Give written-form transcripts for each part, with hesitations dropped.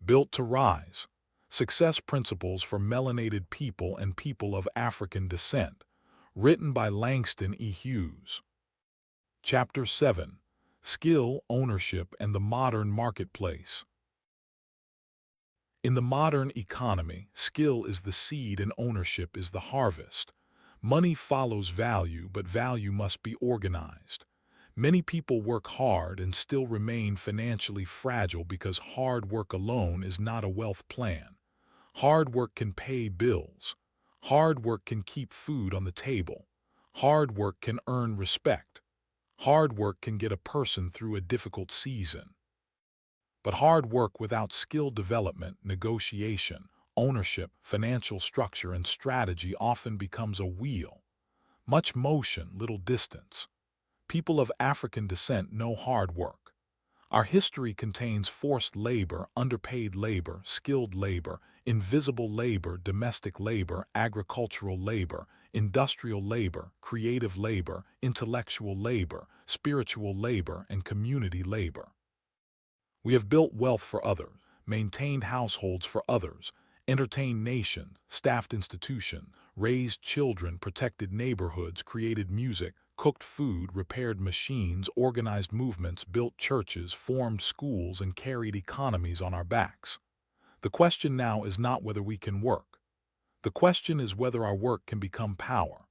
Built to Rise: Success Principles for Melanated People and People of African Descent, written by Langston E. Hughes. Chapter 7: Skill, Ownership, and the Modern Marketplace. In the modern economy, skill is the seed and ownership is the harvest. Money follows value, but value must be organized. Many people work hard and still remain financially fragile because hard work alone is not a wealth plan. Hard work can pay bills. Hard work can keep food on the table. Hard work can earn respect. Hard work can get a person through a difficult season. But hard work without skill development, negotiation, ownership, financial structure, and strategy often becomes a wheel. Much motion, little distance. People of African descent know hard work. Our history contains forced labor, underpaid labor, skilled labor, invisible labor, domestic labor, agricultural labor, industrial labor, creative labor, intellectual labor, spiritual labor, and community labor. We have built wealth for others, maintained households for others, entertained nations, staffed institutions, raised children, protected neighborhoods, created music, cooked food, repaired machines, organized movements, built churches, formed schools, and carried economies on our backs. The question now is not whether we can work. The question is whether our work can become power.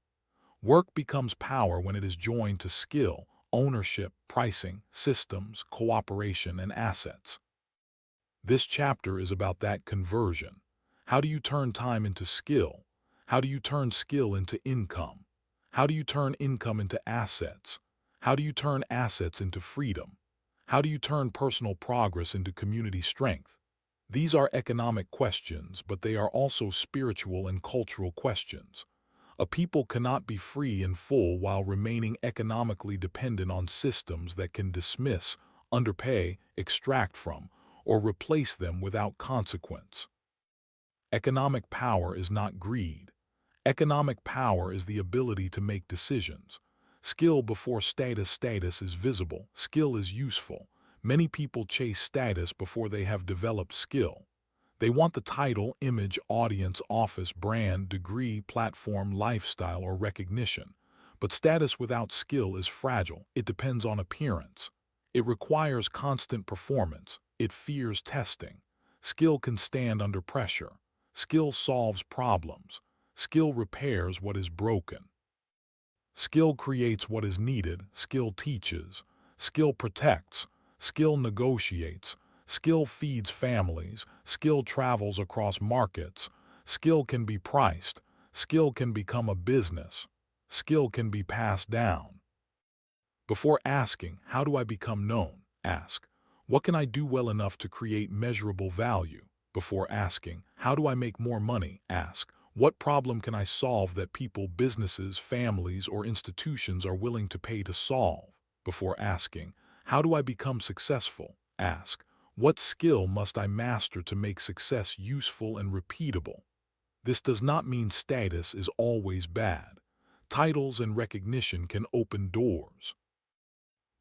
Work becomes power when it is joined to skill, ownership, pricing, systems, cooperation, and assets. This chapter is about that conversion. How do you turn time into skill? How do you turn skill into income? How do you turn income into assets? How do you turn assets into freedom? How do you turn personal progress into community strength? These are economic questions, but they are also spiritual and cultural questions. A people cannot be free and full while remaining economically dependent on systems that can dismiss, underpay, extract from, or replace them without consequence. Economic power is not greed. Economic power is the ability to make decisions. Skill before status. Status is visible. Skill is useful. Many people chase status before they have developed skill. They want the title, image, audience, office, brand, degree, platform, lifestyle, or recognition. But status without skill is fragile. It depends on appearance. It requires constant performance. It fears testing. Skill can stand under pressure. Skill solves problems. Skill repairs what is broken. Skill creates what is needed. Skill teaches. Skill protects. Skill negotiates. Skill feeds families. Skill travels across markets. Skill can be priced. Skill can become a business. Skill can be passed down. Before asking, how do I become known? Ask, what can I do well enough to create measurable value? Before asking, how do I make more money? Ask, what problem can I solve that people, businesses, families, or institutions are willing to pay to solve? Before asking, how do I become successful? Ask, what skill must I master to make success useful and repeatable? This does not mean status is always bad. Titles and recognition can open doors.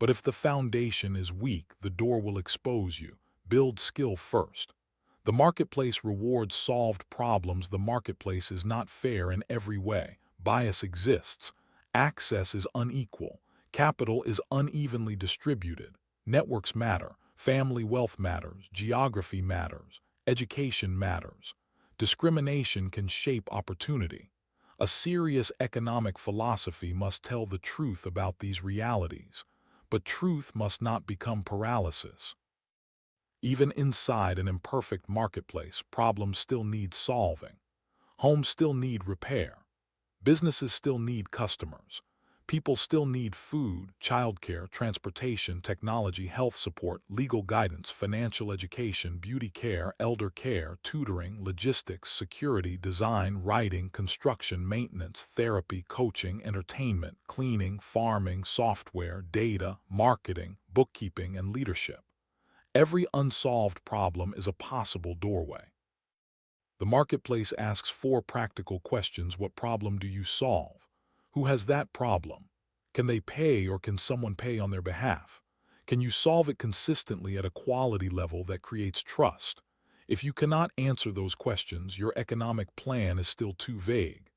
But if the foundation is weak, the door will expose you. Build skill first. The marketplace rewards solved problems. The marketplace is not fair in every way. Bias exists. Access is unequal. Capital is unevenly distributed. Networks matter. Family wealth matters. Geography matters. Education matters. Discrimination can shape opportunity. A serious economic philosophy must tell the truth about these realities. But truth must not become paralysis. Even inside an imperfect marketplace, problems still need solving. Homes still need repair. Businesses still need customers. People still need food, childcare, transportation, technology, health support, legal guidance, financial education, beauty care, elder care, tutoring, logistics, security, design, writing, construction, maintenance, therapy, coaching, entertainment, cleaning, farming, software, data, marketing, bookkeeping, and leadership. Every unsolved problem is a possible doorway. The marketplace asks 4 practical questions. What problem do you solve? Who has that problem? Can they pay, or can someone pay on their behalf? Can you solve it consistently at a quality level that creates trust? If you cannot answer those questions, your economic plan is still too vague.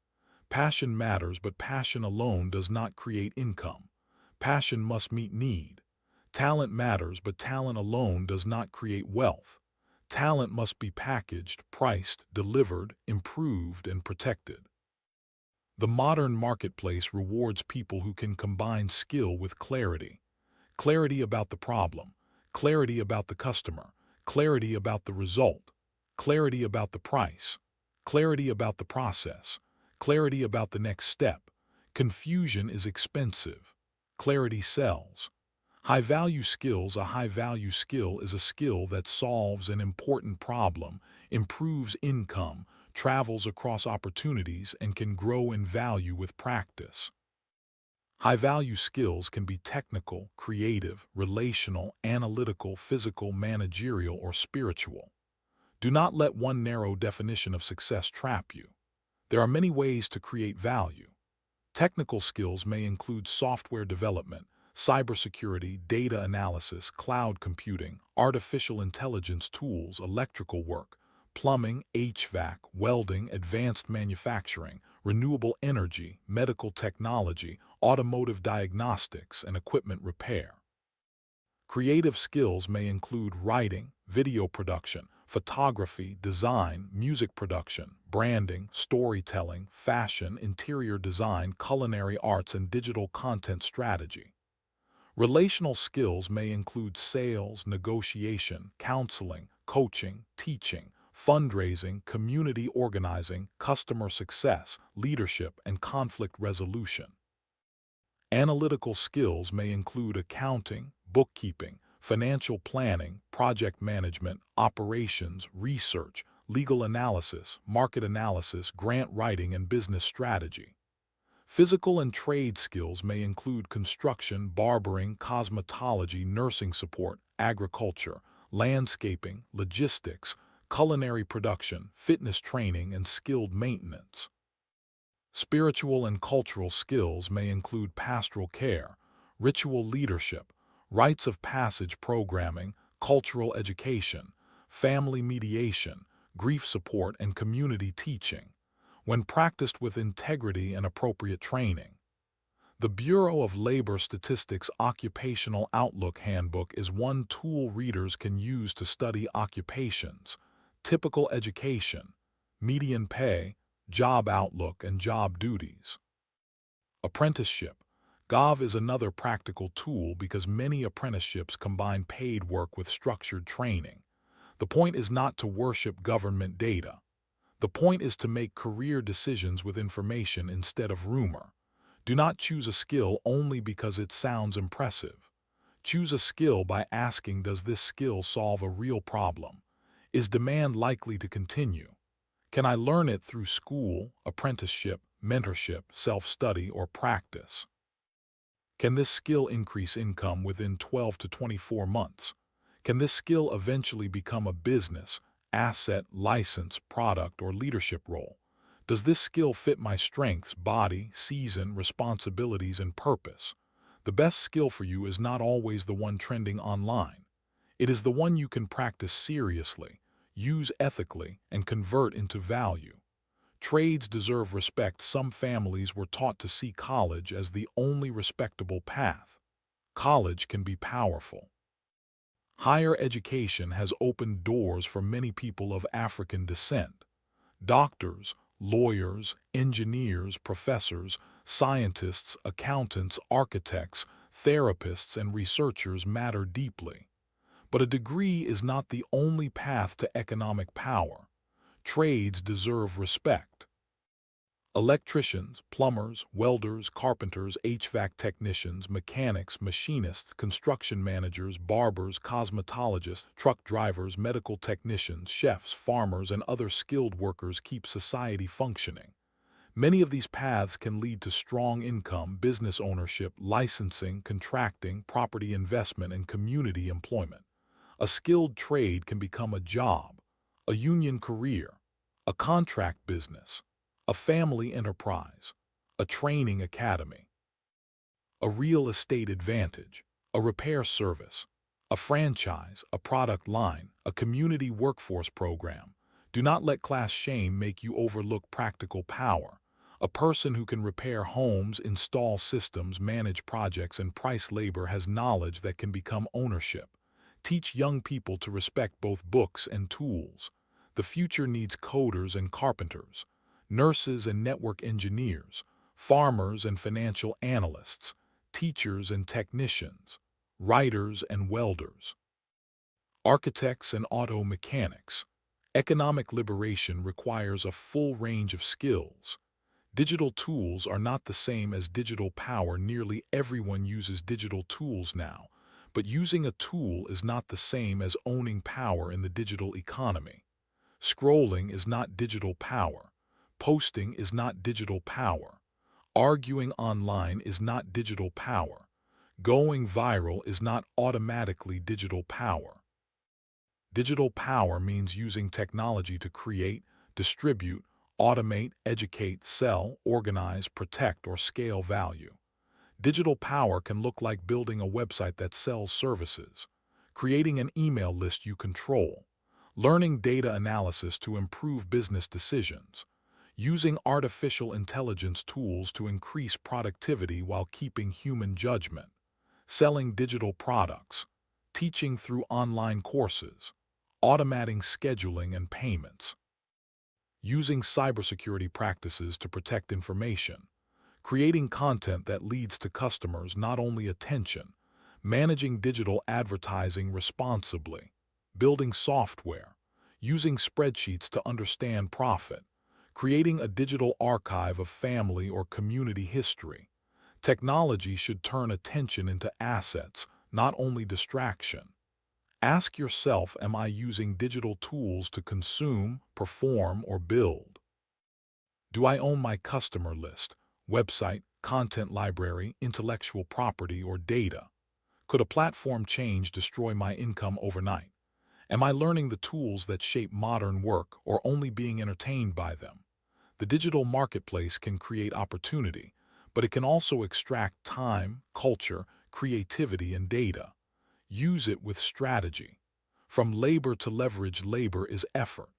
Passion matters, but passion alone does not create income. Passion must meet need. Talent matters, but talent alone does not create wealth. Talent must be packaged, priced, delivered, improved, and protected. The modern marketplace rewards people who can combine skill with clarity. Clarity about the problem, clarity about the customer, clarity about the result, clarity about the price, clarity about the process, clarity about the next step. Confusion is expensive. Clarity sells. High-value skills. A high-value skill is a skill that solves an important problem, improves income, travels across opportunities, and can grow in value with practice. High-value skills can be technical, creative, relational, analytical, physical, managerial, or spiritual. Do not let one narrow definition of success trap you. There are many ways to create value. Technical skills may include software development, cybersecurity, data analysis, cloud computing, artificial intelligence tools, electrical work, plumbing, HVAC, welding, advanced manufacturing, renewable energy, medical technology, automotive diagnostics, and equipment repair. Creative skills may include writing, video production, photography, design, music production, branding, storytelling, fashion, interior design, culinary arts, and digital content strategy. Relational skills may include sales, negotiation, counseling, coaching, teaching, fundraising, community organizing, customer success, leadership, and conflict resolution. Analytical skills may include accounting, bookkeeping, financial planning, project management, operations, research, legal analysis, market analysis, grant writing, and business strategy. Physical and trade skills may include construction, barbering, cosmetology, nursing support, agriculture, landscaping, logistics, culinary production, fitness training, and skilled maintenance. Spiritual and cultural skills may include pastoral care, ritual leadership, rites of passage programming, cultural education, family mediation, grief support, and community teaching, when practiced with integrity and appropriate training. The Bureau of Labor Statistics Occupational Outlook Handbook is one tool readers can use to study occupations, typical education, median pay, job outlook, and job duties. Apprenticeship. GOV is another practical tool because many apprenticeships combine paid work with structured training. The point is not to worship government data. The point is to make career decisions with information instead of rumor. Do not choose a skill only because it sounds impressive. Choose a skill by asking, does this skill solve a real problem? Is demand likely to continue? Can I learn it through school, apprenticeship, mentorship, self-study, or practice? Can this skill increase income within 12 to 24 months? Can this skill eventually become a business, asset, license, product, or leadership role? Does this skill fit my strengths, body, season, responsibilities, and purpose? The best skill for you is not always the one trending online. It is the one you can practice seriously, use ethically, and convert into value. Trades deserve respect. Some families were taught to see college as the only respectable path. College can be powerful. Higher education has opened doors for many people of African descent. Doctors, lawyers, engineers, professors, scientists, accountants, architects, therapists, and researchers matter deeply. But a degree is not the only path to economic power. Trades deserve respect. Electricians, plumbers, welders, carpenters, HVAC technicians, mechanics, machinists, construction managers, barbers, cosmetologists, truck drivers, medical technicians, chefs, farmers, and other skilled workers keep society functioning. Many of these paths can lead to strong income, business ownership, licensing, contracting, property investment, and community employment. A skilled trade can become a job, a union career, a contract business, a family enterprise, a training academy, a real estate advantage, a repair service, a franchise, a product line, a community workforce program. Do not let class shame make you overlook practical power. A person who can repair homes, install systems, manage projects, and price labor has knowledge that can become ownership. Teach young people to respect both books and tools. The future needs coders and carpenters, nurses and network engineers, farmers and financial analysts, teachers and technicians, writers and welders, architects and auto mechanics. Economic liberation requires a full range of skills. Digital tools are not the same as digital power. Nearly everyone uses digital tools now, but using a tool is not the same as owning power in the digital economy. Scrolling is not digital power. Posting is not digital power. Arguing online is not digital power. Going viral is not automatically digital power. Digital power means using technology to create, distribute, automate, educate, sell, organize, protect, or scale value. Digital power can look like building a website that sells services, creating an email list you control, learning data analysis to improve business decisions, using artificial intelligence tools to increase productivity while keeping human judgment, selling digital products, teaching through online courses, automating scheduling and payments, using cybersecurity practices to protect information, creating content that leads to customers not only attention, managing digital advertising responsibly, building software, using spreadsheets to understand profit, creating a digital archive of family or community history. Technology should turn attention into assets, not only distraction. Ask yourself, am I using digital tools to consume, perform, or build? Do I own my customer list, website, content library, intellectual property, or data? Could a platform change destroy my income overnight? Am I learning the tools that shape modern work or only being entertained by them? The digital marketplace can create opportunity, but it can also extract time, culture, creativity, and data. Use it with strategy. From labor to leverage, labor is effort.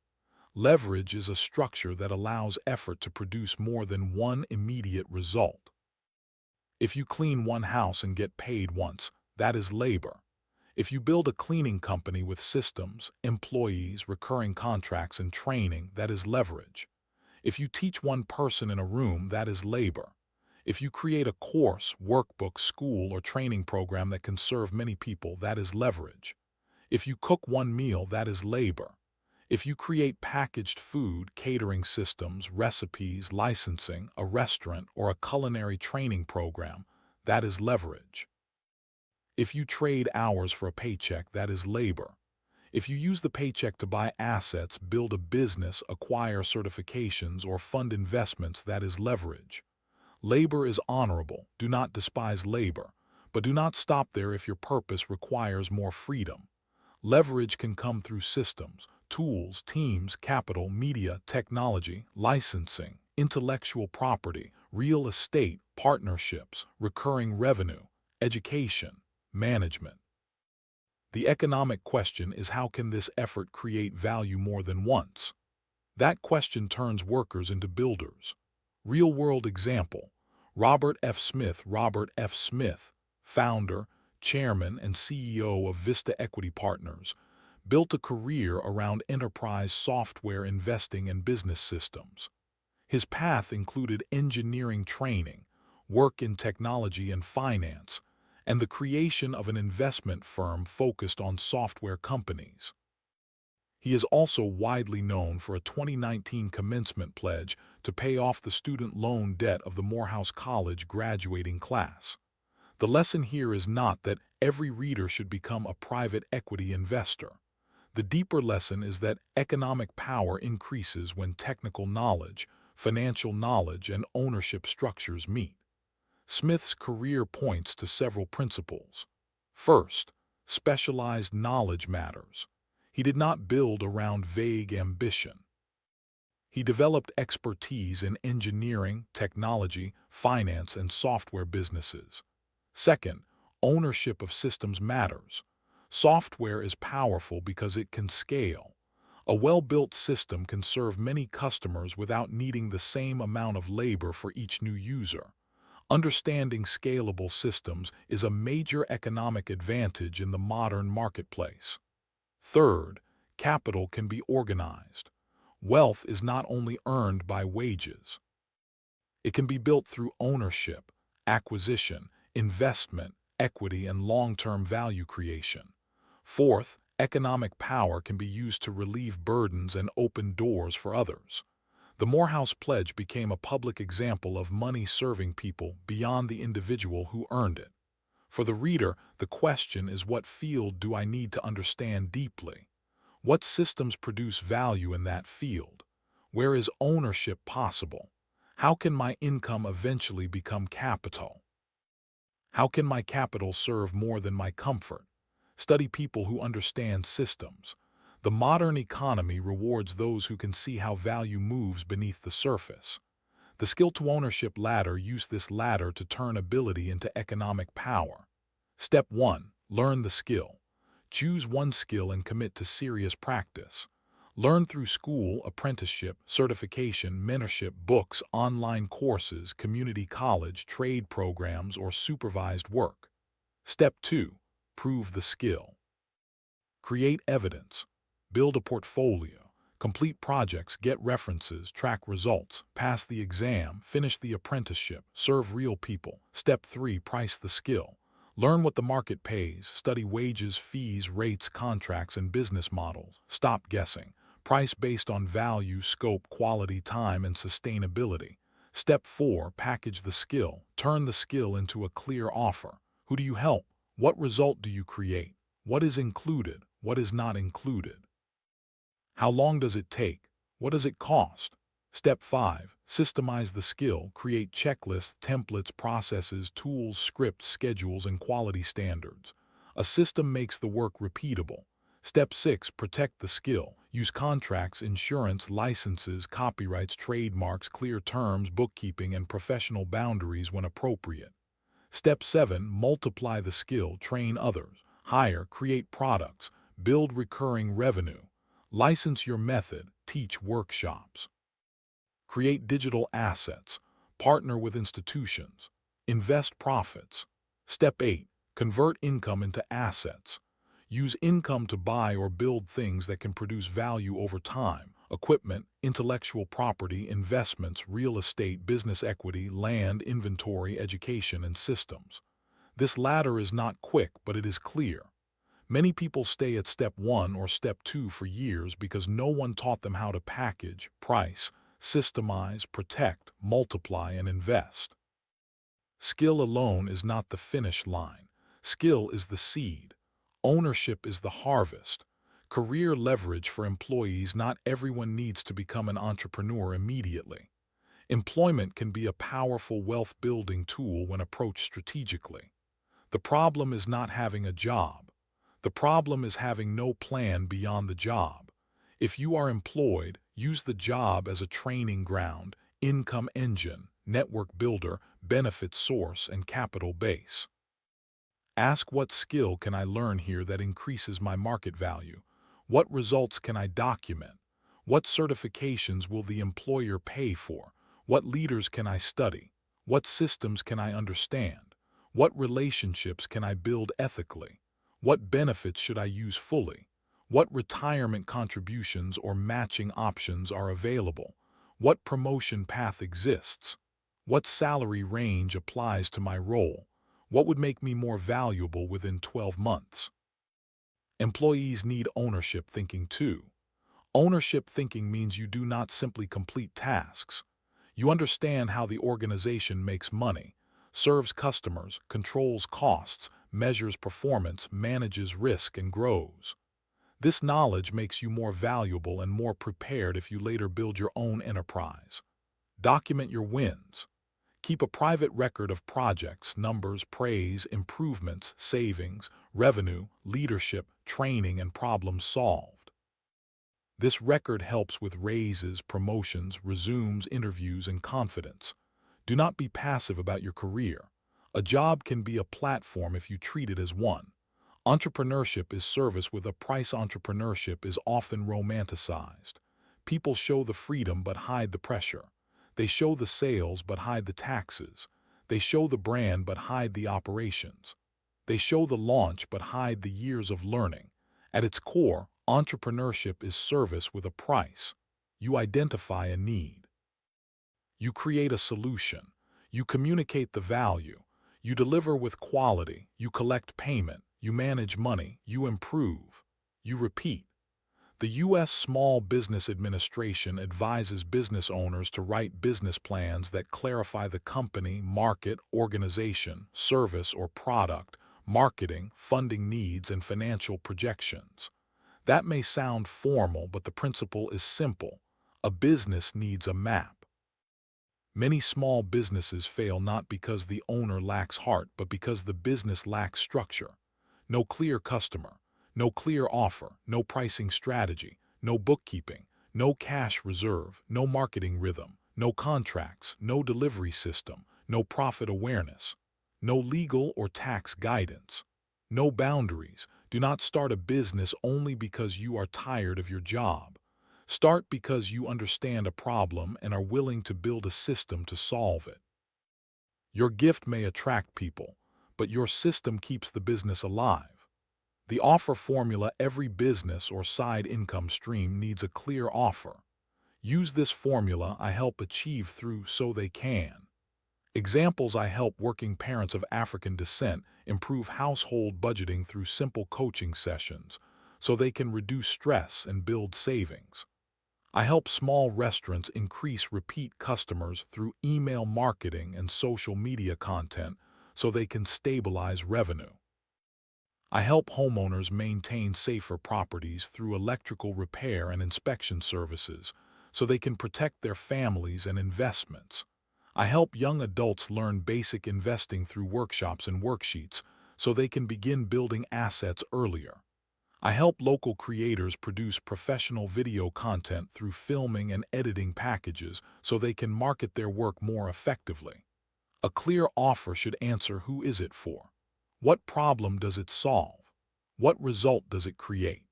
Leverage is a structure that allows effort to produce more than one immediate result. If you clean one house and get paid once, that is labor. If you build a cleaning company with systems, employees, recurring contracts, and training, that is leverage. If you teach one person in a room, that is labor. If you create a course, workbook, school, or training program that can serve many people, that is leverage. If you cook one meal, that is labor. If you create packaged food, catering systems, recipes, licensing, a restaurant, or a culinary training program, that is leverage. If you trade hours for a paycheck, that is labor. If you use the paycheck to buy assets, build a business, acquire certifications, or fund investments, that is leverage. Labor is honorable. Do not despise labor, but do not stop there if your purpose requires more freedom. Leverage can come through systems, tools, teams, capital, media, technology, licensing, intellectual property, real estate, partnerships, recurring revenue, education, management. The economic question is, how can this effort create value more than once? That question turns workers into builders. Real-world example: Robert F. Smith. Robert F. Smith, founder, chairman, and CEO of Vista Equity Partners, built a career around enterprise software investing and business systems. His path included engineering training, work in technology and finance, and the creation of an investment firm focused on software companies. He is also widely known for a 2019 commencement pledge to pay off the student loan debt of the Morehouse College graduating class. The lesson here is not that every reader should become a private equity investor. The deeper lesson is that economic power increases when technical knowledge, financial knowledge, and ownership structures meet. Smith's career points to several principles. First, specialized knowledge matters. He did not build around vague ambition. He developed expertise in engineering, technology, finance, and software businesses. Second, ownership of systems matters. Software is powerful because it can scale. A well-built system can serve many customers without needing the same amount of labor for each new user. Understanding scalable systems is a major economic advantage in the modern marketplace. Third, capital can be organized. Wealth is not only earned by wages. It can be built through ownership, acquisition, investment, equity, and long-term value creation. Fourth, economic power can be used to relieve burdens and open doors for others. The Morehouse Pledge became a public example of money serving people beyond the individual who earned it. For the reader, the question is, what field do I need to understand deeply? What systems produce value in that field? Where is ownership possible? How can my income eventually become capital? How can my capital serve more than my comfort? Study people who understand systems. The modern economy rewards those who can see how value moves beneath the surface. The Skill to Ownership ladder uses this ladder to turn ability into economic power. Step 1. Learn the skill. Choose one skill and commit to serious practice. Learn through school, apprenticeship, certification, mentorship, books, online courses, community college, trade programs, or supervised work. Step 2. Prove the skill. Create evidence. Build a portfolio. Complete projects, get references, track results, pass the exam, finish the apprenticeship, serve real people. Step 3. Price the skill. Learn what the market pays, study wages, fees, rates, contracts, and business models. Stop guessing. Price based on value, scope, quality, time, and sustainability. Step 4. Package the skill. Turn the skill into a clear offer. Who do you help? What result do you create? What is included? What is not included? How long does it take? What does it cost? Step 5. Systemize the skill. Create checklists, templates, processes, tools, scripts, schedules, and quality standards. A system makes the work repeatable. Step 6. Protect the skill. Use contracts, insurance, licenses, copyrights, trademarks, clear terms, bookkeeping, and professional boundaries when appropriate. Step 7. Multiply the skill. Train others. Hire, create products, build recurring revenue. License your method. Teach workshops. Create digital assets. Partner with institutions. Invest profits. Step 8. Convert income into assets. Use income to buy or build things that can produce value over time. Equipment, intellectual property, investments, real estate, business equity, land, inventory, education, and systems. This ladder is not quick, but it is clear. Many people stay at step 1 or step 2 for years because no one taught them how to package, price, systemize, protect, multiply, and invest. Skill alone is not the finish line. Skill is the seed. Ownership is the harvest. Career leverage for employees. Not everyone needs to become an entrepreneur immediately. Employment can be a powerful wealth-building tool when approached strategically. The problem is not having a job. The problem is having no plan beyond the job. If you are employed, use the job as a training ground, income engine, network builder, benefit source, and capital base. Ask, what skill can I learn here that increases my market value? What results can I document? What certifications will the employer pay for? What leaders can I study? What systems can I understand? What relationships can I build ethically? What benefits should I use fully? What retirement contributions or matching options are available? What promotion path exists? What salary range applies to my role? What would make me more valuable within 12 months? Employees need ownership thinking too. Ownership thinking means you do not simply complete tasks. You understand how the organization makes money, serves customers, controls costs, measures performance, manages risk, and grows. This knowledge makes you more valuable and more prepared if you later build your own enterprise. Document your wins. Keep a private record of projects, numbers, praise, improvements, savings, revenue, leadership, training, and problems solved. This record helps with raises, promotions, resumes, interviews, and confidence. Do not be passive about your career. A job can be a platform if you treat it as one. Entrepreneurship is service with a price. Entrepreneurship is often romanticized. People show the freedom but hide the pressure. They show the sales but hide the taxes. They show the brand but hide the operations. They show the launch but hide the years of learning. At its core, entrepreneurship is service with a price. You identify a need. You create a solution. You communicate the value. You deliver with quality. You collect payment. You manage money. You improve. You repeat. The U.S. Small Business Administration advises business owners to write business plans that clarify the company, market, organization, service, or product, marketing, funding needs, and financial projections. That may sound formal, but the principle is simple. A business needs a map. Many small businesses fail not because the owner lacks heart, but because the business lacks structure. No clear customer, no clear offer, no pricing strategy, no bookkeeping, no cash reserve, no marketing rhythm, no contracts, no delivery system, no profit awareness, no legal or tax guidance, no boundaries. Do not start a business only because you are tired of your job. Start because you understand a problem and are willing to build a system to solve it. Your gift may attract people, but your system keeps the business alive. The offer formula: every business or side income stream needs a clear offer. Use this formula I help achieve through So They Can. Examples: I help working parents of African descent improve household budgeting through simple coaching sessions so they can reduce stress and build savings. I help small restaurants increase repeat customers through email marketing and social media content so they can stabilize revenue. I help homeowners maintain safer properties through electrical repair and inspection services so they can protect their families and investments. I help young adults learn basic investing through workshops and worksheets so they can begin building assets earlier. I help local creators produce professional video content through filming and editing packages so they can market their work more effectively. A clear offer should answer: who is it for? What problem does it solve? What result does it create?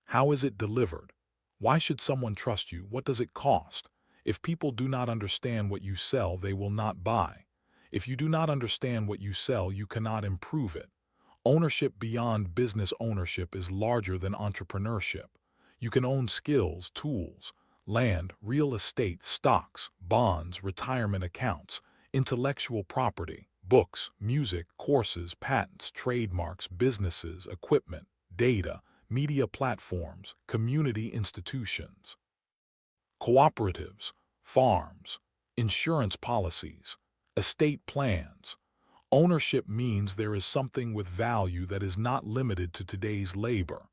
How is it delivered? Why should someone trust you? What does it cost? If people do not understand what you sell, they will not buy. If you do not understand what you sell, you cannot improve it. Ownership beyond business ownership is larger than entrepreneurship. You can own skills, tools, land, real estate, stocks, bonds, retirement accounts, intellectual property, books, music, courses, patents, trademarks, businesses, equipment, data, media platforms, community institutions, cooperatives, farms, insurance policies, estate plans. Ownership means there is something with value that is not limited to today's labor.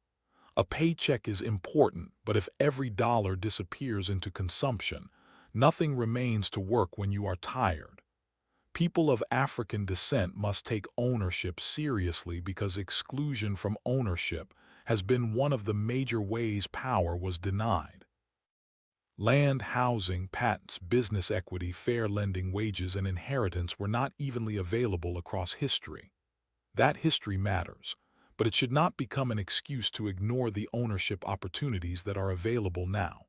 A paycheck is important, but if every dollar disappears into consumption, nothing remains to work when you are tired. People of African descent must take ownership seriously because exclusion from ownership has been one of the major ways power was denied. Land, housing, patents, business equity, fair lending, wages, and inheritance were not evenly available across history. That history matters, but it should not become an excuse to ignore the ownership opportunities that are available now.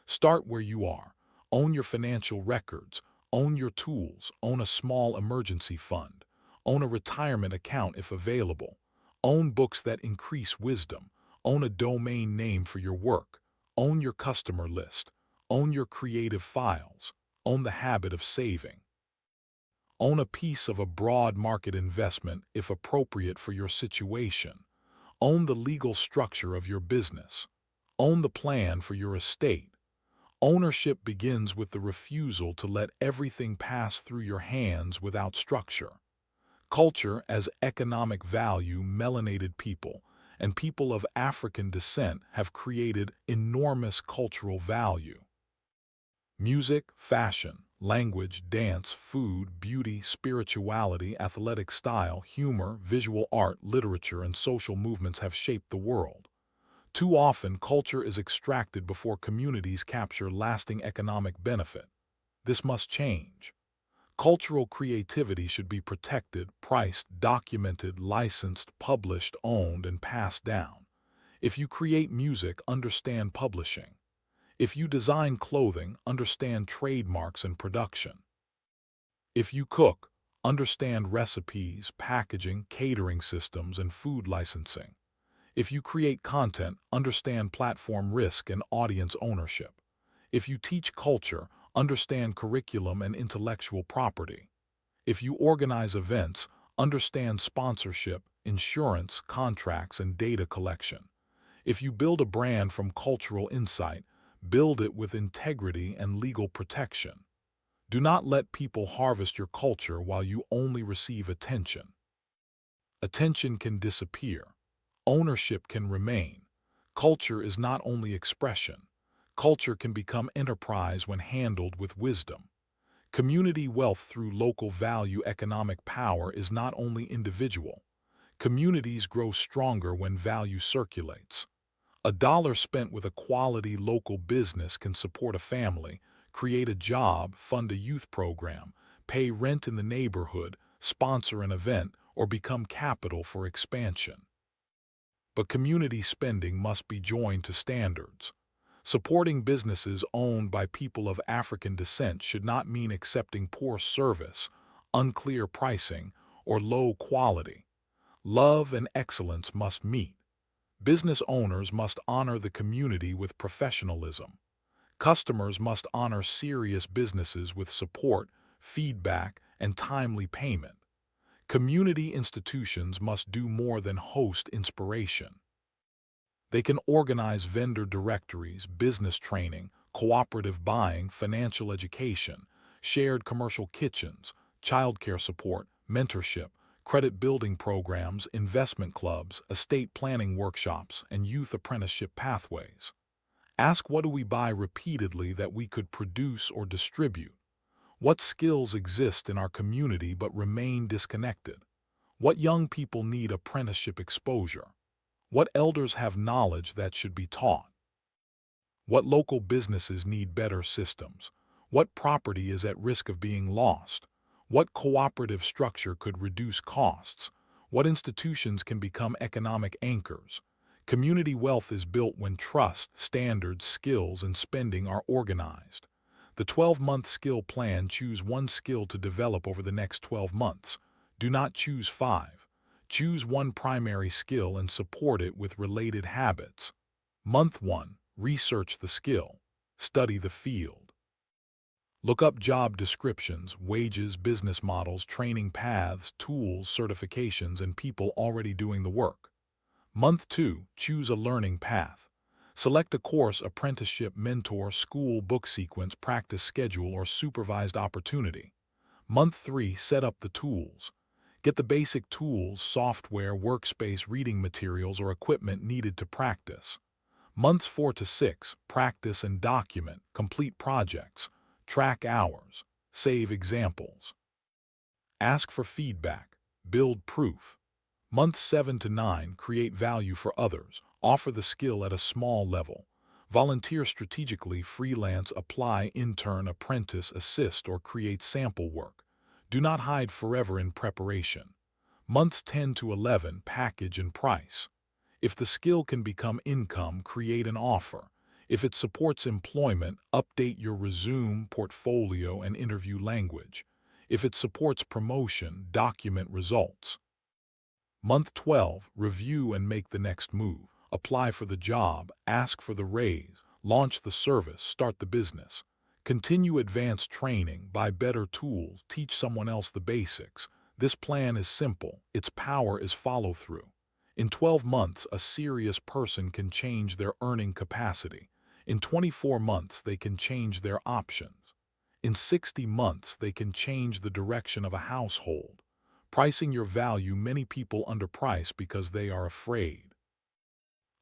Start where you are. Own your financial records. Own your tools. Own a small emergency fund. Own a retirement account if available. Own books that increase wisdom. Own a domain name for your work. Own your customer list. Own your creative files. Own the habit of saving. Own a piece of a broad market investment if appropriate for your situation. Own the legal structure of your business. Own the plan for your estate. Ownership begins with the refusal to let everything pass through your hands without structure. Culture as economic value. Melanated people and people of African descent have created enormous cultural value. Music, fashion, language, dance, food, beauty, spirituality, athletic style, humor, visual art, literature, and social movements have shaped the world. Too often, culture is extracted before communities capture lasting economic benefit. This must change. Cultural creativity should be protected, priced, documented, licensed, published, owned, and passed down. If you create music, understand publishing. If you design clothing, understand trademarks and production. If you cook, understand recipes, packaging, catering systems, and food licensing. If you create content, understand platform risk and audience ownership. If you teach culture, understand curriculum and intellectual property. If you organize events, understand sponsorship, insurance, contracts, and data collection. If you build a brand from cultural insight, build it with integrity and legal protection. Do not let people harvest your culture while you only receive attention. Attention can disappear. Ownership can remain. Culture is not only expression. Culture can become enterprise when handled with wisdom. Community wealth through local value economic power is not only individual. Communities grow stronger when value circulates. A dollar spent with a quality local business can support a family, create a job, fund a youth program, pay rent in the neighborhood, sponsor an event, or become capital for expansion. But community spending must be joined to standards. Supporting businesses owned by people of African descent should not mean accepting poor service, unclear pricing, or low quality. Love and excellence must meet. Business owners must honor the community with professionalism. Customers must honor serious businesses with support, feedback, and timely payment. Community institutions must do more than host inspiration. They can organize vendor directories, business training, cooperative buying, financial education, shared commercial kitchens, childcare support, mentorship, credit building programs, investment clubs, estate planning workshops, and youth apprenticeship pathways. Ask, what do we buy repeatedly that we could produce or distribute? What skills exist in our community but remain disconnected? What young people need apprenticeship exposure? What elders have knowledge that should be taught? What local businesses need better systems? What property is at risk of being lost? What cooperative structure could reduce costs? What institutions can become economic anchors? Community wealth is built when trust, standards, skills, and spending are organized. The 12-month skill plan: choose one skill to develop over the next 12 months. Do not choose 5. Choose one primary skill and support it with related habits. Month 1. Research the skill. Study the field. Look up job descriptions, wages, business models, training paths, tools, certifications, and people already doing the work. Month 2. Choose a learning path. Select a course, apprenticeship, mentor, school, book sequence, practice schedule, or supervised opportunity. Month 3. Set up the tools. Get the basic tools, software, workspace, reading materials, or equipment needed to practice. Months 4 to 6. Practice and document, complete projects, track hours, save examples. Ask for feedback, build proof. Months 7 to 9. Create value for others, offer the skill at a small level. Volunteer strategically, freelance, apply, intern, apprentice, assist, or create sample work. Do not hide forever in preparation. Months 10 to 11. Package and price. If the skill can become income, create an offer. If it supports employment, update your resume, portfolio, and interview language. If it supports promotion, document results. Month 12. Review and make the next move. Apply for the job, ask for the raise, launch the service, start the business. Continue advanced training, buy better tools, teach someone else the basics. This plan is simple. Its power is follow-through. In 12 months, a serious person can change their earning capacity. In 24 months, they can change their options. In 60 months, they can change the direction of a household. Pricing your value: many people underprice because they are afraid.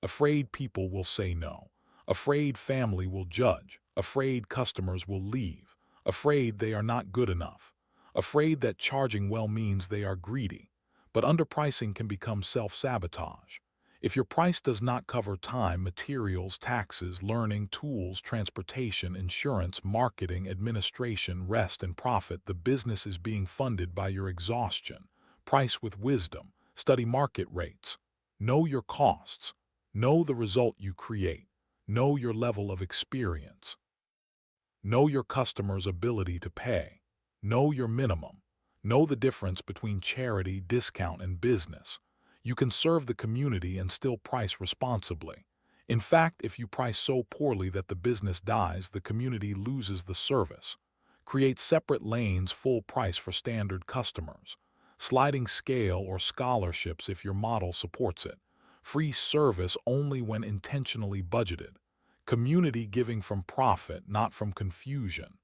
Afraid people will say no. Afraid family will judge. Afraid customers will leave. Afraid they are not good enough. Afraid that charging well means they are greedy. But underpricing can become self-sabotage. If your price does not cover time, materials, taxes, learning, tools, transportation, insurance, marketing, administration, rest, and profit, the business is being funded by your exhaustion. Price with wisdom. Study market rates. Know your costs. Know the result you create. Know your level of experience. Know your customer's ability to pay. Know your minimum. Know the difference between charity, discount, and business. You can serve the community and still price responsibly. In fact, if you price so poorly that the business dies, the community loses the service. Create separate lanes, full price for standard customers. Sliding scale or scholarships if your model supports it. Free service only when intentionally budgeted. Community giving from profit, not from confusion.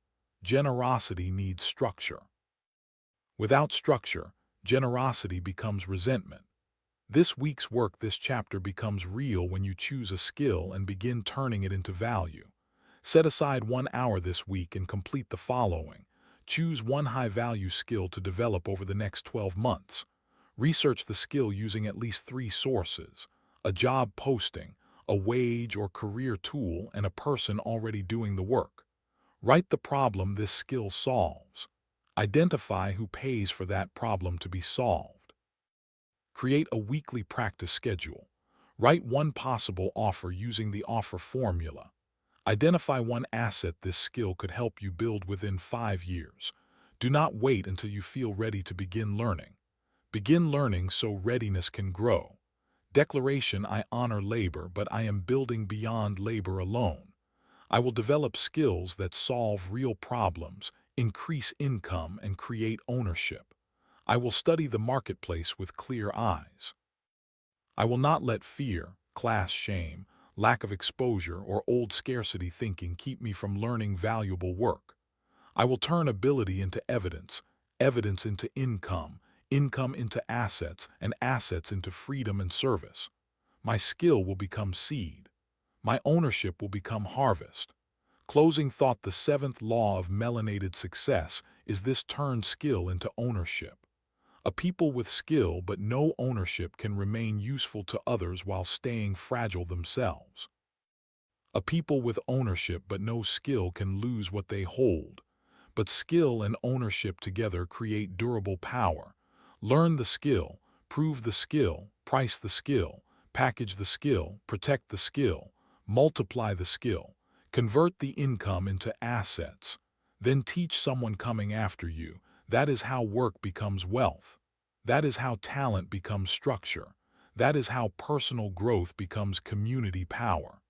Generosity needs structure. Without structure, generosity becomes resentment. This week's work, this chapter becomes real when you choose a skill and begin turning it into value. Set aside 1 hour this week and complete the following. Choose one high-value skill to develop over the next 12 months. Research the skill using at least 3 sources: a job posting, a wage or career tool, and a person already doing the work. Write the problem this skill solves. Identify who pays for that problem to be solved. Create a weekly practice schedule. Write one possible offer using the offer formula. Identify one asset this skill could help you build within 5 years. Do not wait until you feel ready to begin learning. Begin learning so readiness can grow. Declaration: I honor labor, but I am building beyond labor alone. I will develop skills that solve real problems, increase income, and create ownership. I will study the marketplace with clear eyes. I will not let fear, class shame, lack of exposure, or old scarcity thinking keep me from learning valuable work. I will turn ability into evidence, evidence into income, income into assets, and assets into freedom and service. My skill will become seed. My ownership will become harvest. Closing thought: the 7th law of melanated success is this: turn skill into ownership. A people with skill but no ownership can remain useful to others while staying fragile themselves. A people with ownership but no skill can lose what they hold. But skill and ownership together create durable power. Learn the skill, prove the skill, price the skill, package the skill, protect the skill, multiply the skill, convert the income into assets. Then teach someone coming after you. That is how work becomes wealth. That is how talent becomes structure. That is how personal growth becomes community power.